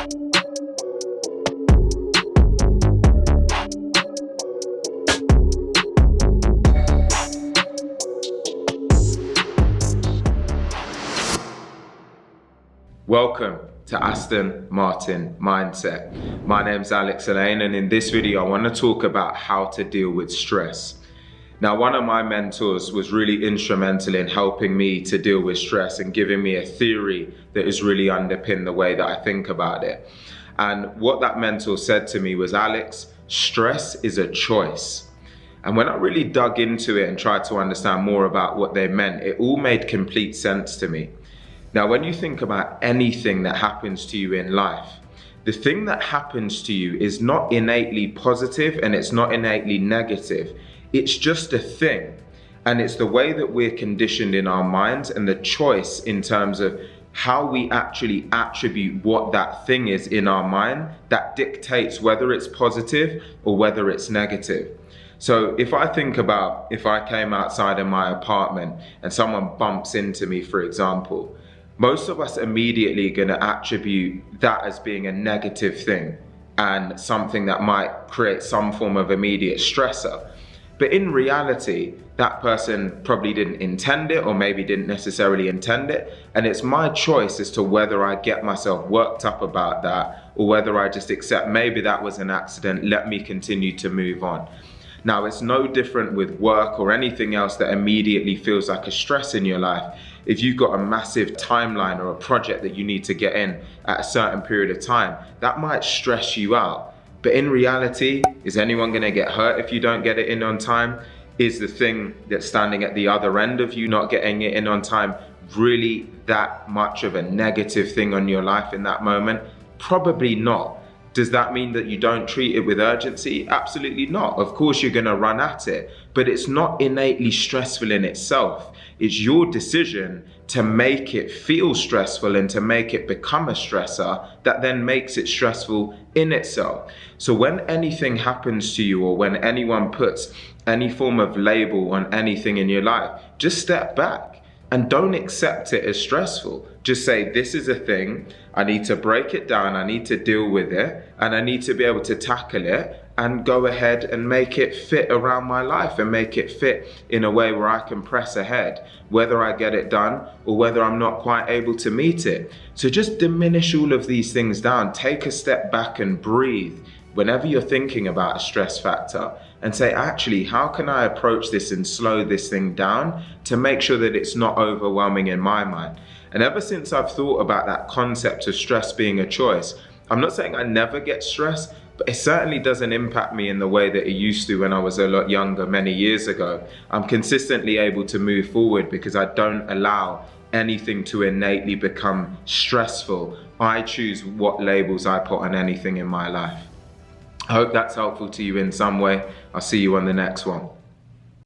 Welcome to Aston Martin Mindset. My name's Alex Elaine, and in this video I want to talk about how to deal with stress. Now, one of my mentors was really instrumental in helping me to deal with stress and giving me a theory that has really underpinned the way that I think about it. And what that mentor said to me was, Alex, stress is a choice. And when I really dug into it and tried to understand more about what they meant, it all made complete sense to me. Now, when you think about anything that happens to you in life, the thing that happens to you is not innately positive and it's not innately negative. It's just a thing. And it's the way that we're conditioned in our minds and the choice in terms of how we actually attribute what that thing is in our mind that dictates whether it's positive or whether it's negative. So if I think about if I came outside of my apartment and someone bumps into me, for example, most of us immediately going to attribute that as being a negative thing and something that might create some form of immediate stressor. But in reality, that person probably didn't intend it or maybe didn't necessarily intend it. And it's my choice as to whether I get myself worked up about that or whether I just accept maybe that was an accident, let me continue to move on. Now, it's no different with work or anything else that immediately feels like a stress in your life. If you've got a massive timeline or a project that you need to get in at a certain period of time, that might stress you out. But in reality, is anyone going to get hurt if you don't get it in on time? Is the thing that's standing at the other end of you not getting it in on time really that much of a negative thing on your life in that moment? Probably not. Does that mean that you don't treat it with urgency? Absolutely not. Of course, you're going to run at it, but it's not innately stressful in itself. It's your decision to make it feel stressful and to make it become a stressor that then makes it stressful in itself. So when anything happens to you or when anyone puts any form of label on anything in your life, just step back. And don't accept it as stressful. Just say, this is a thing, I need to break it down, I need to deal with it, and I need to be able to tackle it and go ahead and make it fit around my life and make it fit in a way where I can press ahead, whether I get it done or whether I'm not quite able to meet it. So just diminish all of these things down, take a step back and breathe whenever you're thinking about a stress factor and say, actually, how can I approach this and slow this thing down to make sure that it's not overwhelming in my mind? And ever since I've thought about that concept of stress being a choice, I'm not saying I never get stressed, but it certainly doesn't impact me in the way that it used to when I was a lot younger, many years ago. I'm consistently able to move forward because I don't allow anything to innately become stressful. I choose what labels I put on anything in my life. I hope that's helpful to you in some way. I'll see you on the next one.